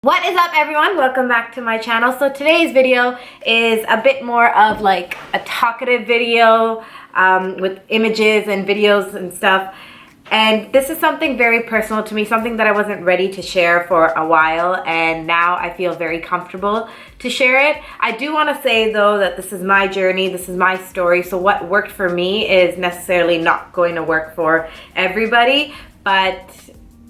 What is up, everyone? Welcome back to my channel. So today's video is a bit more of like a talkative video with images and videos and stuff. And this is something very personal to me, something that I wasn't ready to share for a while, and now I feel very comfortable to share it. I do want to say though that this is my journey, this is my story, so what worked for me is necessarily not going to work for everybody, but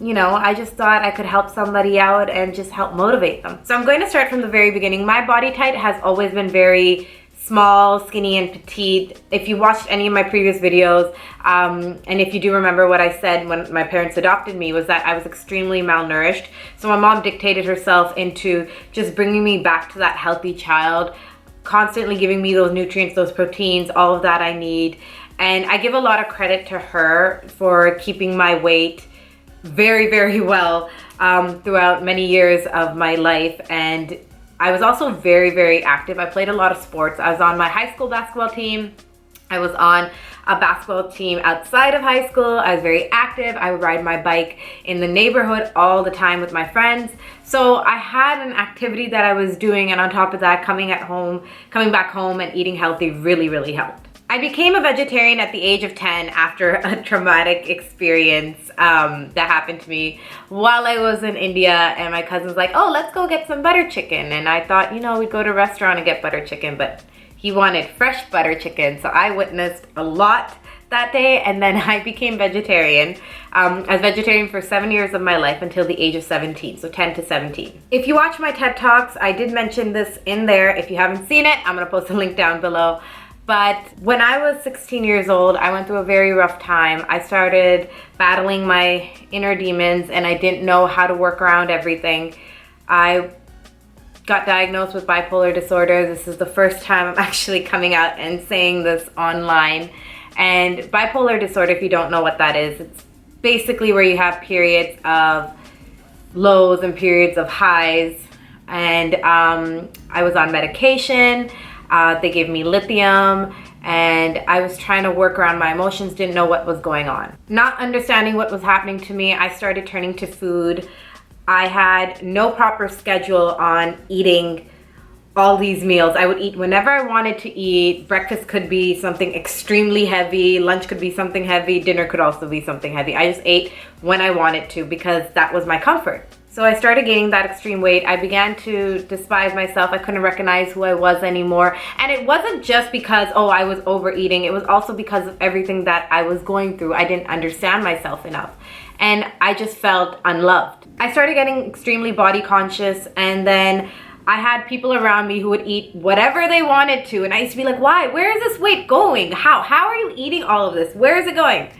you know, I just thought I could help somebody out and just help motivate them. So I'm going to start from the very beginning. My body type has always been very small, skinny, and petite. If you watched any of my previous videos, and if you do remember what I said when my parents adopted me, was that I was extremely malnourished. So my mom dictated herself into just bringing me back to that healthy child, constantly giving me those nutrients, those proteins, all of that I need. And I give a lot of credit to her for keeping my weight very, very well throughout many years of my life. And I was also very, very active. I played a lot of sports. I was on my high school basketball team. I was on a basketball team outside of high school. I was very active. I would ride my bike in the neighborhood all the time with my friends. So I had an activity that I was doing, and on top of that, coming back home and eating healthy really, really helped. I became a vegetarian at the age of 10 after a traumatic experience that happened to me while I was in India, and my cousin was like, oh, let's go get some butter chicken. And I thought, you know, we'd go to a restaurant and get butter chicken, but he wanted fresh butter chicken. So I witnessed a lot that day, and then I became vegetarian. I was vegetarian for 7 years of my life until the age of 17, so 10 to 17. If you watch my TED Talks, I did mention this in there. If you haven't seen it, I'm gonna post a link down below. But when I was 16 years old, I went through a very rough time. I started battling my inner demons, and I didn't know how to work around everything. I got diagnosed with bipolar disorder. This is the first time I'm actually coming out and saying this online. And bipolar disorder, if you don't know what that is, it's basically where you have periods of lows and periods of highs. And I was on medication. They gave me lithium, and I was trying to work around my emotions, didn't know what was going on. Not understanding what was happening to me, I started turning to food. I had no proper schedule on eating all these meals. I would eat whenever I wanted to eat. Breakfast could be something extremely heavy, lunch could be something heavy, dinner could also be something heavy. I just ate when I wanted to because that was my comfort. So I started gaining that extreme weight. I began to despise myself. I couldn't recognize who I was anymore. And it wasn't just because, oh, I was overeating. It was also because of everything that I was going through. I didn't understand myself enough. And I just felt unloved. I started getting extremely body conscious, and then I had people around me who would eat whatever they wanted to. And I used to be like, why? Where is this weight going? How are you eating all of this? Where is it going?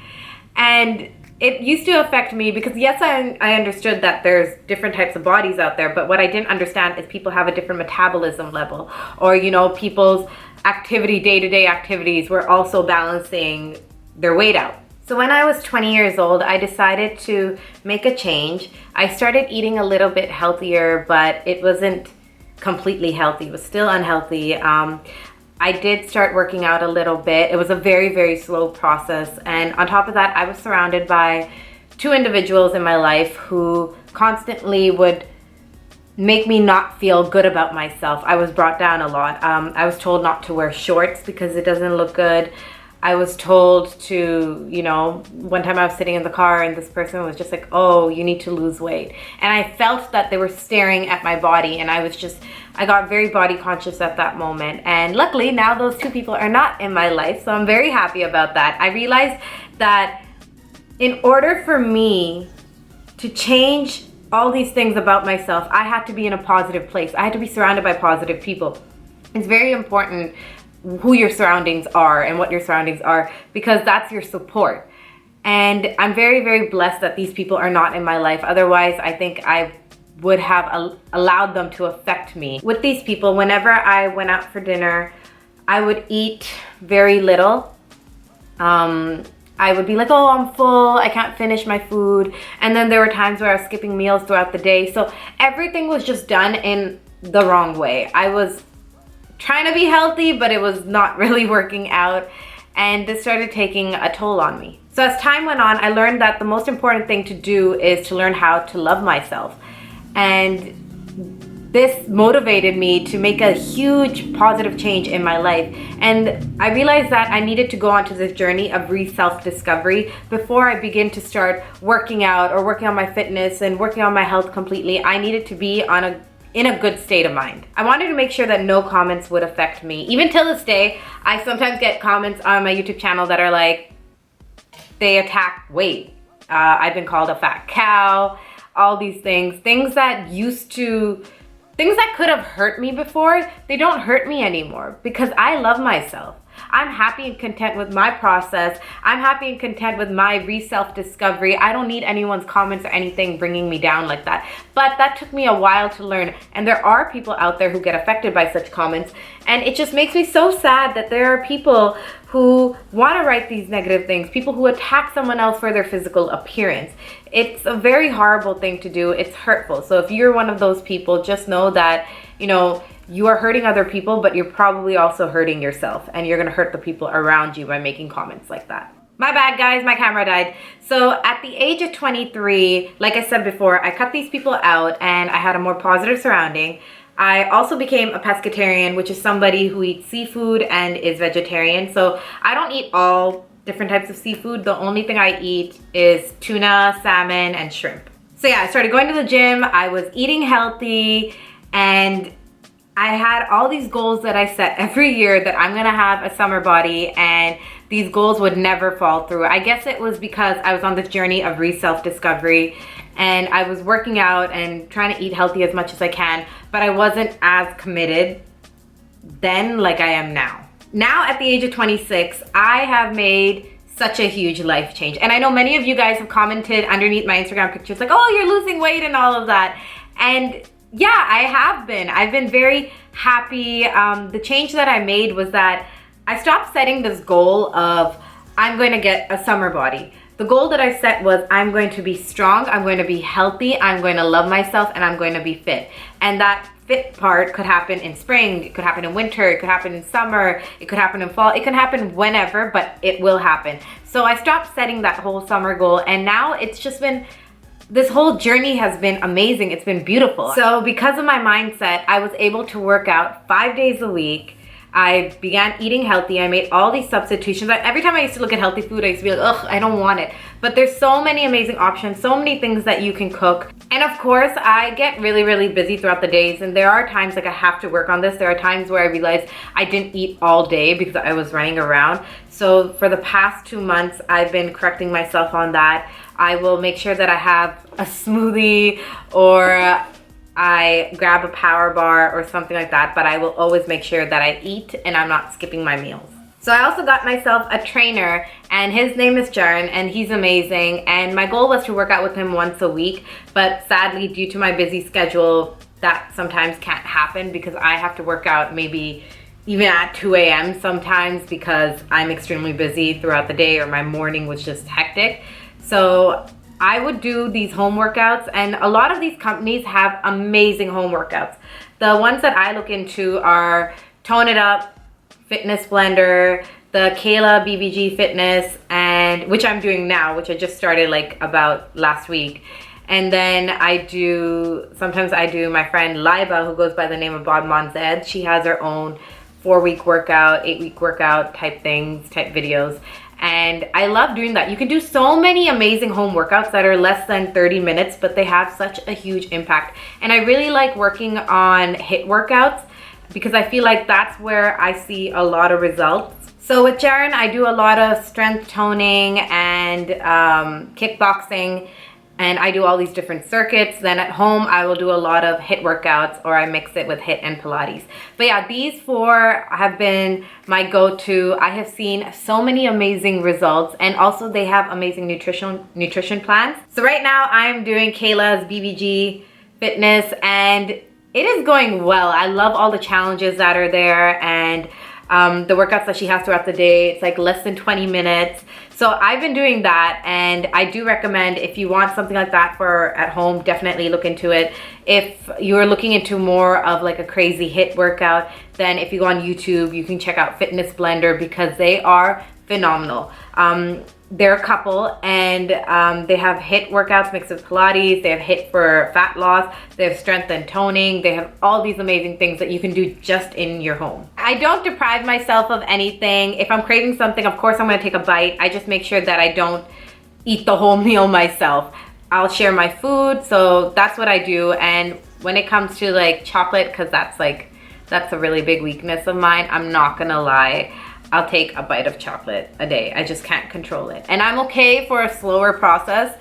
And it used to affect me because yes, I understood that there's different types of bodies out there, but what I didn't understand is people have a different metabolism level, or you know, people's day-to-day activities were also balancing their weight out. So when I was 20 years old, I decided to make a change. I started eating a little bit healthier, but it wasn't completely healthy. It was still unhealthy. I did start working out a little bit. It was a very, very slow process. And on top of that, I was surrounded by two individuals in my life who constantly would make me not feel good about myself. I was brought down a lot. I was told not to wear shorts because it doesn't look good. I was told to, you know, one time I was sitting in the car and this person was just like, oh, you need to lose weight. And I felt that they were staring at my body, and I got very body conscious at that moment. And luckily now those two people are not in my life, so I'm very happy about that. I realized that in order for me to change all these things about myself, I had to be in a positive place. I had to be surrounded by positive people. It's very important who your surroundings are and what your surroundings are, because that's your support. And I'm very, very blessed that these people are not in my life. Otherwise, I think I would have allowed them to affect me. With these people, whenever I went out for dinner, I would eat very little. I would be like, oh, I'm full, I can't finish my food. And then there were times where I was skipping meals throughout the day. So everything was just done in the wrong way. I was trying to be healthy, but it was not really working out. And this started taking a toll on me. So as time went on, I learned that the most important thing to do is to learn how to love myself. And this motivated me to make a huge positive change in my life. And I realized that I needed to go onto this journey of self-discovery before I begin to start working out or working on my fitness and working on my health completely. I needed to be in a good state of mind. I wanted to make sure that no comments would affect me. Even till this day, I sometimes get comments on my YouTube channel that are like, they attack weight. I've been called a fat cow, all these things that could have hurt me before, they don't hurt me anymore because I love myself. I'm happy and content with my process. I'm happy and content with my self-discovery. I don't need anyone's comments or anything bringing me down like that. But that took me a while to learn. And there are people out there who get affected by such comments. And it just makes me so sad that there are people who want to write these negative things, people who attack someone else for their physical appearance. It's a very horrible thing to do. It's hurtful. So if you're one of those people, just know that, you are hurting other people, but you're probably also hurting yourself, and you're gonna hurt the people around you by making comments like that. My bad, guys, my camera died. So at the age of 23, like I said before, I cut these people out and I had a more positive surrounding. I also became a pescatarian, which is somebody who eats seafood and is vegetarian. So I don't eat all different types of seafood. The only thing I eat is tuna, salmon, and shrimp. So yeah, I started going to the gym. I was eating healthy, and I had all these goals that I set every year that I'm gonna have a summer body, and these goals would never fall through. I guess it was because I was on this journey of self-discovery, and I was working out and trying to eat healthy as much as I can, but I wasn't as committed then like I am now. Now at the age of 26, I have made such a huge life change. And I know many of you guys have commented underneath my Instagram pictures like, oh, you're losing weight and all of that. And yeah, I have been. I've been very happy. The change that I made was that I stopped setting this goal of I'm going to get a summer body. The goal that I set was I'm going to be strong, I'm going to be healthy, I'm going to love myself, and I'm going to be fit. And that fit part could happen in spring, it could happen in winter, it could happen in summer, it could happen in fall, it can happen whenever, but it will happen. So I stopped setting that whole summer goal, and now it's just been, this whole journey has been amazing. It's been beautiful. So because of my mindset, I was able to work out 5 days a week. I began eating healthy. I made all these substitutions. Every time I used to look at healthy food, I used to be like, ugh, I don't want it. But there's so many amazing options, so many things that you can cook. And of course, I get really, really busy throughout the days. And there are times like I have to work on this. There are times where I realized I didn't eat all day because I was running around. So for the past 2 months, I've been correcting myself on that. I will make sure that I have a smoothie or I grab a power bar or something like that, but I will always make sure that I eat and I'm not skipping my meals. So I also got myself a trainer, and his name is Jaron, and he's amazing. And my goal was to work out with him once a week, but sadly, due to my busy schedule, that sometimes can't happen because I have to work out maybe even at 2 a.m. sometimes because I'm extremely busy throughout the day or my morning was just hectic. So I would do these home workouts, and a lot of these companies have amazing home workouts. The ones that I look into are Tone It Up, Fitness Blender, the Kayla BBG Fitness, and which I'm doing now, which I just started like about last week. And then sometimes I do my friend Liba, who goes by the name of Bob Monzed. She has her own 4-week workout, 8-week workout type videos. And I love doing that. You can do so many amazing home workouts that are less than 30 minutes, but they have such a huge impact. And I really like working on HIIT workouts because I feel like that's where I see a lot of results. So with Jaron, I do a lot of strength toning and kickboxing, and I do all these different circuits. Then at home, I will do a lot of HIIT workouts, or I mix it with HIIT and Pilates. But yeah, these 4 have been my go-to. I have seen so many amazing results, and also they have amazing nutrition plans. So right now I'm doing Kayla's BBG Fitness, and it is going well. I love all the challenges that are there, and the workouts that she has throughout the day. It's like less than 20 minutes. So I've been doing that, and I do recommend if you want something like that for at home, definitely look into it. If you're looking into more of like a crazy HIIT workout, then if you go on YouTube, you can check out Fitness Blender because they are phenomenal. they're a couple, and they have HIIT workouts mixed with Pilates. They have HIIT for fat loss. They have strength and toning. They have all these amazing things that you can do just in your home. I don't deprive myself of anything. If I'm craving something, of course I'm gonna take a bite. I just make sure that I don't eat the whole meal myself. I'll share my food, so that's what I do. And when it comes to like chocolate, because that's a really big weakness of mine, I'm not gonna lie, I'll take a bite of chocolate a day. I just can't control it. And I'm okay for a slower process,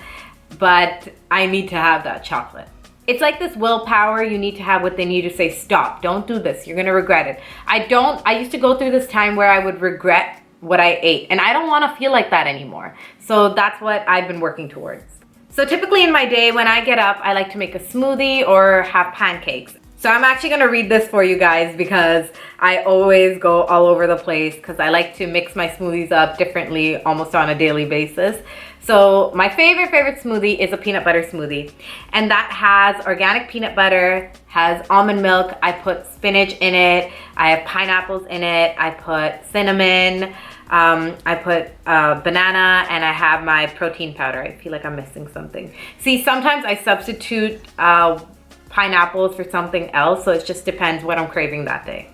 but I need to have that chocolate. It's like this willpower you need to have within you to say, stop, don't do this, you're gonna regret it. I used to go through this time where I would regret what I ate, and I don't wanna feel like that anymore. So that's what I've been working towards. So typically in my day, when I get up, I like to make a smoothie or have pancakes. So I'm actually gonna read this for you guys because I always go all over the place because I like to mix my smoothies up differently almost on a daily basis. So my favorite smoothie is a peanut butter smoothie. And that has organic peanut butter, has almond milk, I put spinach in it, I have pineapples in it, I put cinnamon, I put banana, and I have my protein powder. I feel like I'm missing something. See, sometimes I substitute pineapples for something else, so it just depends what I'm craving that day.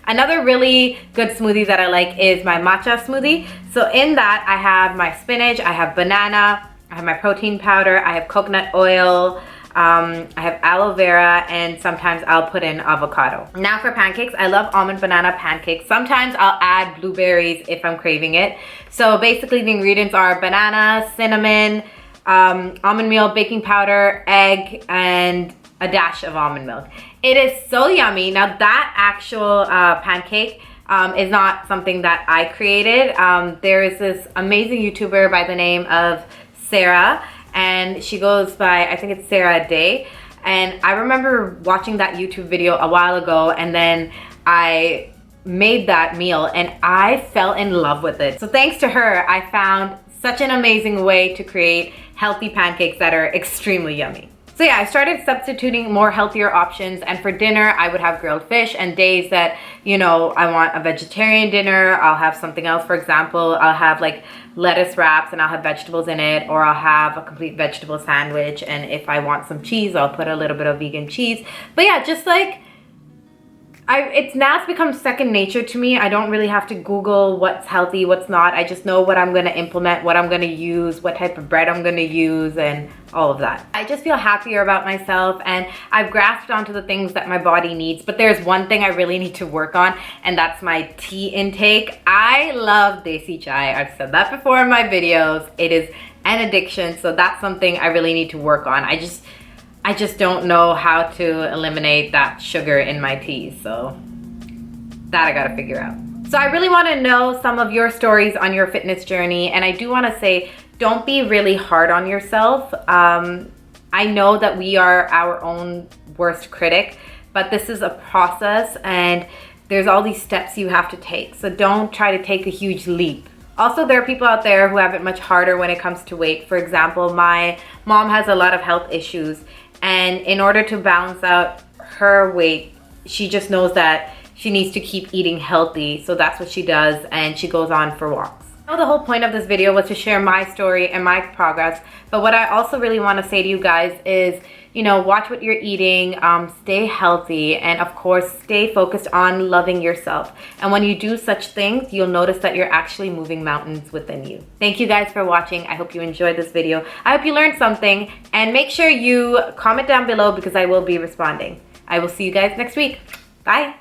Another really good smoothie that I like is my matcha smoothie. So in that I have my spinach, I have banana, I have my protein powder, I have coconut oil, I have aloe vera, and sometimes I'll put in avocado. Now for pancakes, I love almond banana pancakes. Sometimes I'll add blueberries if I'm craving it. So basically the ingredients are banana, cinnamon, almond meal, baking powder, egg, and a dash of almond milk. It is so yummy. Now that actual pancake is not something that I created. There is this amazing YouTuber by the name of Sarah, and she goes by, I think it's Sarah Day. And I remember watching that YouTube video a while ago, and then I made that meal and I fell in love with it. So thanks to her, I found such an amazing way to create healthy pancakes that are extremely yummy. So yeah, I started substituting more healthier options, and for dinner I would have grilled fish, and days that, you know, I want a vegetarian dinner, I'll have something else. For example, I'll have like lettuce wraps and I'll have vegetables in it, or I'll have a complete vegetable sandwich, and if I want some cheese, I'll put a little bit of vegan cheese. But yeah, just like it's become second nature to me. I don't really have to Google what's healthy, what's not. I just know what I'm gonna implement, what I'm gonna use, what type of bread I'm gonna use, and all of that. I just feel happier about myself, and I've grasped onto the things that my body needs. But there's one thing I really need to work on, and that's my tea intake. I love desi chai. I've said that before in my videos. It is an addiction, so that's something I really need to work on. I just don't know how to eliminate that sugar in my tea, so that I gotta figure out. So I really wanna know some of your stories on your fitness journey, and I do wanna say, don't be really hard on yourself. I know that we are our own worst critic, but this is a process and there's all these steps you have to take, so don't try to take a huge leap. Also, there are people out there who have it much harder when it comes to weight. For example, my mom has a lot of health issues, and in order to balance out her weight, she just knows that she needs to keep eating healthy. So that's what she does, and she goes on for walks. I know the whole point of this video was to share my story and my progress, but what I also really want to say to you guys is, you know, watch what you're eating, stay healthy, and of course, stay focused on loving yourself. And when you do such things, you'll notice that you're actually moving mountains within you. Thank you guys for watching. I hope you enjoyed this video. I hope you learned something, and make sure you comment down below because I will be responding. I will see you guys next week. Bye.